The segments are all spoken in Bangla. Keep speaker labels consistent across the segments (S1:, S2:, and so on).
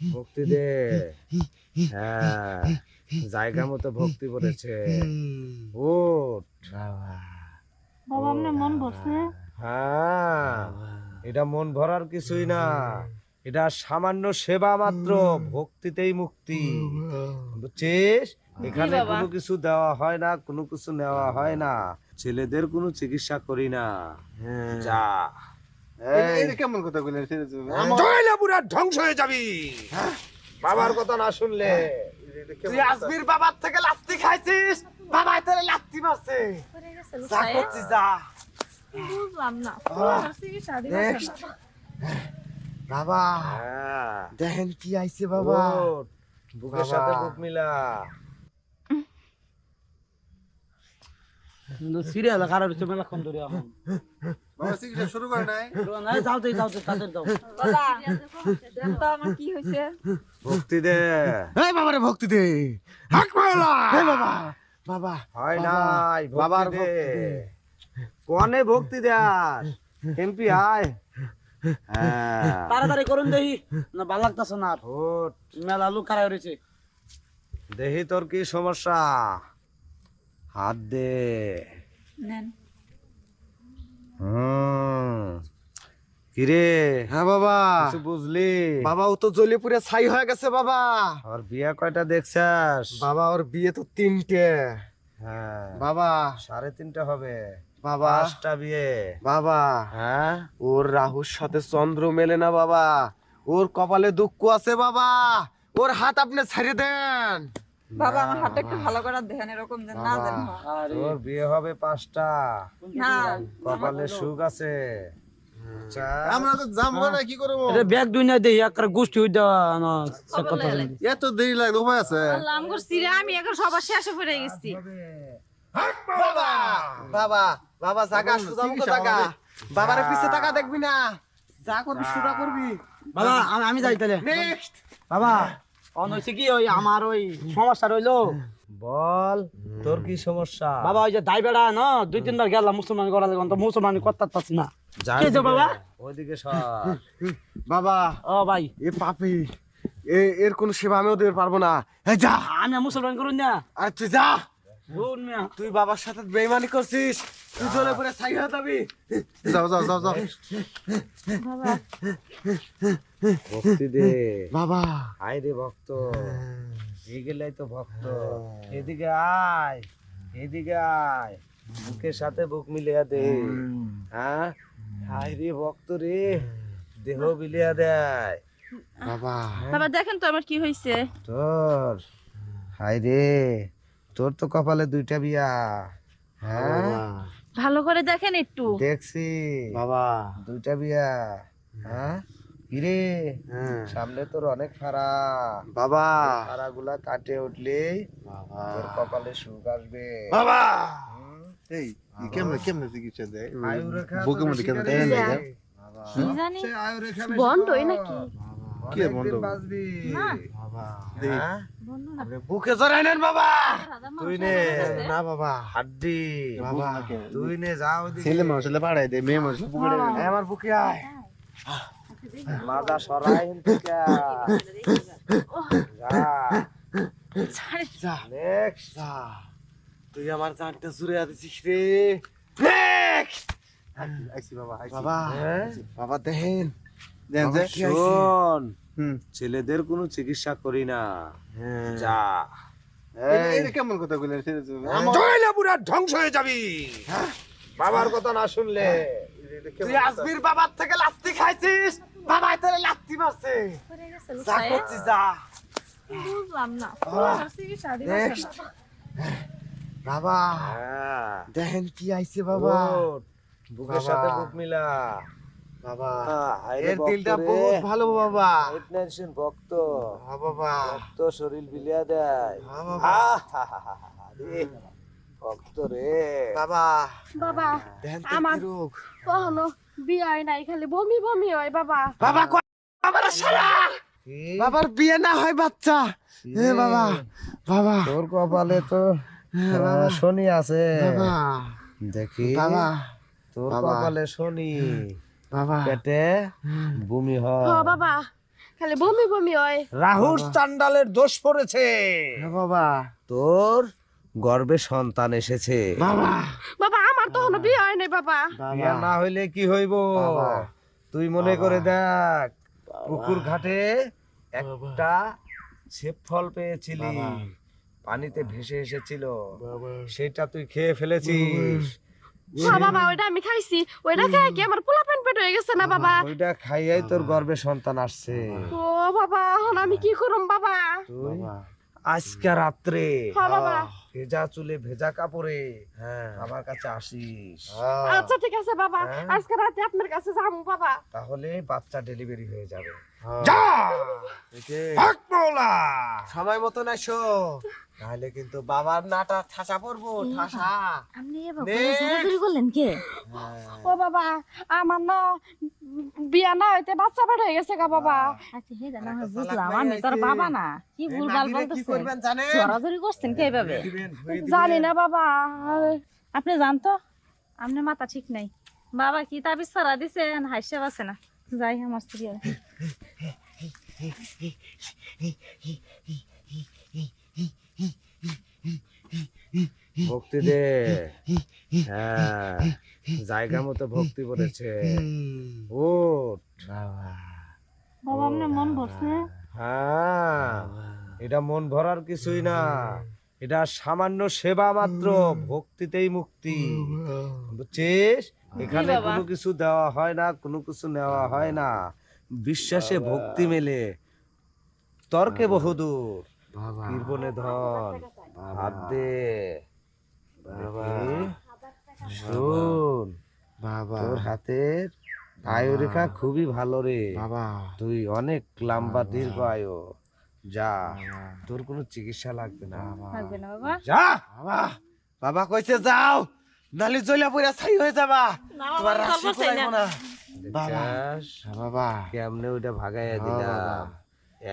S1: ভক্তি দে। হ্যাঁ, জায়গা মতো ভক্তি পড়েছে। ওঠ
S2: বাবা আপনার মন ভরছে?
S1: হ্যাঁ, এটা মন ভরার কিছুই না, এটা সামান্য সেবা মাত্র। ভক্তিতেই মুক্তি, বুঝছিস? এখানে কোনো কিছু দেওয়া হয় না, কোনো কিছু নেওয়া হয় না। ছেলেদের কোনো চিকিৎসা করি না। যা।
S3: কেমন কথা বলে
S1: পুরা ধ্বংস হয়ে যাবি বাবার কথা না শুনলে।
S3: তুই আজমির বাবার থেকে লাত্তি খাইছিস, বাবা তোর লাত্তি মারছে। যা করছিস যা।
S2: বুঝলাম না,
S3: বাবা
S1: হ্যাঁ,
S3: দেখেন কি আইছে বাবা।
S1: ওঠ, বুকের সাথে বুক মিলা।
S4: সিরিয়াল খারাপ হচ্ছে মেলাক্ষণ ধরে এখন।
S3: বাবা চিকিৎসা শুরু করে নাই?
S4: নাই, যাওতে তাদের দাও।
S2: বাবা দেখো আমার কি হয়েছে।
S1: ভক্তি দে।
S3: এই বাবারে ভক্তি দে। হাক মাওলা। এই বাবা বাবা
S1: হয় নাই,
S3: বাবার
S1: ভক্তি দে।
S3: ভক্তি দে।
S1: কোনে ভক্তি দেয়াস? এমপি আয়। হ্যাঁ,
S4: তাড়াতাড়ি করুন দেখি, না ভালো লাগতেছে না।
S1: ওঠ,
S4: মেলা লোক খারাপ হয়েছে।
S1: দেখি তোর কি সমস্যা। হাত দে।
S2: নেন।
S1: কিরে,
S3: হ্যাঁ বাবা
S1: কিছু বুঝলি?
S3: বাবা ও তো জ্বলে পুড়ে ছাই হয়ে গেছে বাবা।
S1: আর বিয়া কয়টা দেখছাস?
S3: বাবা ওর বিয়ে তো 3টে।
S1: হ্যাঁ,
S3: বাবা
S1: 3.5 হবে।
S3: বাবা
S1: 5টা বিয়ে।
S3: বাবা
S1: হ্যাঁ,
S3: ওর রাহুর সাথে চন্দ্র মেলে না বাবা। ওর কপালে দুঃখ আছে বাবা। ওর হাত আপনি ছেড়ে দেন
S5: বাবা আমার হাতটা একটু ভালো করে দেখেন, এরকম যেন না যেন হয়।
S1: তোর বিয়ে হবে 5টা।
S5: না
S1: কপালে সুখ আছে। আচ্ছা,
S3: আমরা তো জানবো না কি করবো।
S4: এটা ব্যাগ দুনিয়া দেই একটা গোষ্ঠী হই দেওয়া না সব কথা বলি।
S3: এত দেরি লাগে উপায় আছে?
S2: আল্লাহ আমগর সিরে আমি এখন সবার শেষে পড়ে গেছি।
S3: বাবা বাবা বাবা জাগা সুজাম কো জাগা। বাবারে পিছে টাকা দেখবি না, যা করবি সুরা করবি।
S4: বাবা আমি যাই তাহলে।
S3: নেক্সট
S4: বাবা অন হইছে কি ওই আমার ওই সমস্যা রইলো।
S1: বল তোর কি সমস্যা?
S4: বাবা ওই যে দাই বেড়া না 2-3 বার গেলাম মুসলমান করা লাগে, তো মুসলমান করতে পারছি না।
S1: যার
S4: কে যে
S1: দিকে,
S4: বাবা?
S1: ওইদিকে সর।
S3: বাবা
S4: ও ভাই
S3: এ পাপি, এর কোন সেবা আমিও দিতে পারবো না। এই যা,
S4: আমি মুসলমান করুন না।
S3: আর তুই যা।
S4: বোন মিয়া
S3: তুই বাবার সাথে বেইমানি করছিস, তুই জ্বলে পড়ে ছাই হয়ে যাবি। যাও যাও যাও যাও।
S1: ভক্তি দে।
S3: বাবা
S1: আয় রে ভক্ত, এগুলাই তো ভক্ত। এদিকে আয়, এদিকে আয়, বুকের সাথে বুক মিলিয়া দে। হ্যাঁ, আয় রে ভক্ত রে, দেহ বিলিয়া দেয়।
S3: বাবা
S2: বাবা দেখেন তো আমার কি হয়েছে।
S1: তোর হায় রে, তোর তো কপালে 2টা বিয়া। হ্যাঁ,
S2: ভালো করে দেখেন একটু।
S1: দেখছি
S3: বাবা
S1: 2টা বিয়া। হ্যাঁ, কিরে
S3: হ্যাঁ।
S1: সামনে তোর অনেক ফাড়া।
S3: বাবা
S1: ফাড়াগুলা কাটে উঠলেই
S3: বাবা
S1: তোর কপালে সুখ আসবে।
S3: বাবা
S6: এই কেমনে কেমনে চিকিৎসা দেয়?
S1: আয়ুরেখা
S6: বুকের
S1: তো
S6: মধ্যে কেন
S1: বেশি
S6: দেয়
S1: করে
S6: না?
S1: দেয়।
S2: কি জানি
S1: সে আয়ুরেখা বেশি
S2: বন্ধই
S1: কর।
S2: নাকি?
S6: কি
S1: অনেকদিন
S6: বন্ধ?
S1: বাঁচবি।
S2: না।
S1: হ্যাঁ?
S3: বুকে জড়াই নেন বাবা।
S1: তুই নে
S3: না বাবা
S1: হাড্ডি,
S3: বাবা
S1: তুই নে যা ওদিকে।
S6: ছেলে মানুষ হলে পাঠাই দেয়, মেয়ে মানুষ পুকুরে দেয়।
S3: এই আমার বুকে আয়।
S1: মাজা সরাই থেকে যা।
S3: যা
S1: নেক্সট।
S3: যা, তুই আমার জানটা জুড়ে দিছিস রে। নেক্সট
S6: আইসি বাবা, আইসি।
S3: বাবা
S1: হ্যাঁ?
S3: বাবা দেখেন
S6: দেন যে।
S3: কি হইছে?
S1: শোন,
S6: হুম।
S1: ছেলেদের কোনো চিকিৎসা করি না। যা।
S6: এটা কেমন কথা বলে?
S1: পুরা ধ্বংস হয়ে যাবি বাবার কথা না শুনলে।
S3: তুই আজমির বাবার থেকে লাত্তি খাইছিস, বাবা তোর লাত্তি মারছে। যা করছিস যা।
S2: বুঝলাম না।
S3: নেক্সট বাবা
S1: হ্যাঁ,
S3: দেখেন কি আইছে বাবা।
S1: ওঠ, বুকের সাথে বুক মিলা।
S3: বাবা
S1: হায় রে
S3: এর
S1: ভক্ত
S3: দিলটা
S1: রে।
S3: বহুত ভালো বাবা।
S1: হিটনেশন ভক্ত,
S3: হ্যাঁ বাবা
S1: ভক্ত শরীর বিলিয়া দেয়।
S3: হ্যাঁ বাবা।
S1: রে ভক্ত রে।
S3: বাবা
S2: বাবা
S3: দেখেন তো
S2: আমার
S3: কি রোগ।
S2: কখনো বিয়ে হয় নাই, খালি বমি বমি হয় বাবা।
S3: বাবা বাবার শালা,
S1: কি?
S3: বাবার বিয়ে না হয় বাচ্চা। হে বাবা বাবা
S1: তোর কপালে তো
S3: বাবা।
S1: শনি আছে।
S3: বাবা
S1: দেখি
S3: বাবা
S1: তোর
S3: বাবা।
S1: কপালে শনি,
S3: বাবা
S1: পেটে বমি
S2: হ
S1: হয়।
S2: বাবা খালি বমি বমি হয়
S1: রাহুর চান্ডালের দোষ পড়েছে।
S6: হ্যাঁ বাবা
S1: তোর গর্ভে সন্তান এসেছে।
S6: বাবা
S2: বাবা আমার তো এখনো বিয়ে হয় নাই বাবা
S1: বিয়া না হইলে কি হইব?
S6: বাবা।
S1: তুই মনে করে দেখ, পুকুর ঘাটে একটা ছেপ ফল পেয়েছিলি, পানিতে ভেসে এসেছিল, সেটা তুই খেয়ে ফেলেছিস।
S2: হ্যাঁ বাবা ওইটা আমি খাইছি, ওইটা খেয়ে কি আমার পোলা পেট হয়ে গেছে না বাবা?
S1: ওইটা খাইয়াই তোর গর্ভে সন্তান আসছে।
S2: ও বাবা এখন আমি কি করুম বাবা?
S1: তুই আজকে রাত্রে
S2: হ্যাঁ বাবা
S1: ভেজা চুলে ভেজা কাপড়ে আমার কাছে আসিস,
S2: আচ্ছা ঠিক আছে বাবা,
S1: হ্যাঁ।
S2: আজকে রাতে আপনার কাছে যাবো বাবা।
S1: তাহলে বাচ্চা ডেলিভারি হয়ে যাবে।
S6: যা
S1: ভাগ মাওলা!
S3: সময় মতন আসো, নাহলে কিন্তু বাবার নাটা ঠাসা পড়বো, ঠাসা।
S7: আপনি এবার
S3: নে।
S7: জোরাজুরি করলেন কে?
S2: ও বাবা আমার না বিয়া না হইতে বাচ্চা পেট হয়ে গেছে গা বাবা।
S7: আচ্ছা হে জানা
S3: একটা
S7: বুঝলাম,
S3: চালাক
S7: আমি
S3: মেয়ে
S7: তোর
S3: আইছে।
S7: বাবা না, কি
S3: এই
S7: ভুলভাল
S3: নাতিরে কি
S7: বলতেছেন?
S3: করবেন জানেন?
S7: জোরাজুরি করছেন কে এভাবে?
S2: জানি না বাবা,
S7: আপনি জানতো আপনার মাথা ঠিক নাই। বাবা কি তাবিজ ছাড়া দিছেন, হাসে বাসে না। যাই আমার স্ত্রী আর।
S1: ভক্তি দে। হ্যাঁ, জায়গা মতো ভক্তি পড়েছে। ওঠ।
S7: বাবা আপনার মন ভরছে?
S1: হ্যাঁ, এটা মন ভরার কিছুই না, এটা সামান্য সেবা মাত্র। ভক্তিতেই মুক্তি, বুঝছিস? এখানে
S7: বাবা।
S1: কোনো কিছু দেওয়া হয় না, কোনো কিছু নেওয়া হয় না। বিশ্বাসে ভক্তি মেলে, তর্কে বহুদূর। কীর্বনে ধন, হাত দে। দেখি, শোন,
S6: বাবা
S1: তোর হাতের আয়ু রেখা খুবই ভালো রে।
S6: বাবা
S1: তুই অনেক লম্বা দীর্ঘ আয়ু। যা, তোর কোনো চিকিৎসা লাগবে না।
S7: থাকবে না বাবা?
S1: যা।
S3: বাবা, বাবা কইছে যাও, নালি জ্বলা পড়া ছাই হয়ে যাবা, তোমার
S7: বাবা,
S3: রাশি
S7: চলবো চাই না।
S3: কুলাইবো না।
S1: দেখছাস?
S6: বাবা
S1: কেমনে ওইটা ভাগাইয়া দিলাম,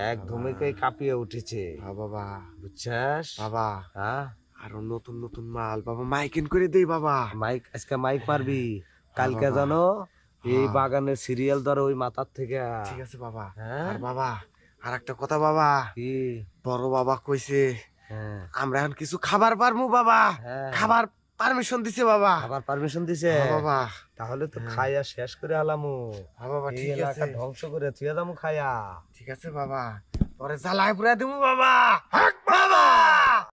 S1: এক ধুমেকেই কাঁপিয়ে উঠেছে।
S6: বাবা
S1: বুঝছাস?
S6: বাবা
S1: হ্যাঁ,
S6: আরো নতুন নতুন মাল বাবা মাইকিন করে দেই বাবা।
S1: মাইক আজকে মাইক মারবি, কালকে
S6: বাবা।
S1: জানো এই বাগানের সিরিয়াল ধর ওই মাথার থেকে।
S6: ঠিক আছে বাবা।
S1: হ্যাঁ?
S6: আর বাবা আর একটা কথা বাবা,
S1: কি?
S6: বড় বাবা কইছে
S1: হ্যাঁ,
S6: আমরা এখন কিছু খাবার পারমু বাবা,
S1: হ্যাঁ।
S6: খাবার পারমিশন দিছে বাবা।
S1: আবার পারমিশন দিছে?
S6: হ্যাঁ বাবা
S1: তাহলে তো খাইয়া শেষ করে আলামু।
S6: হ্যাঁ বাবা
S1: এই
S6: ঠিক আছে,
S1: এলাকা ধ্বংস করে থুয়ে দামু খাইয়া।
S6: ঠিক আছে বাবা, পরে জ্বালায় পুরা দিমু বাবা। বাবা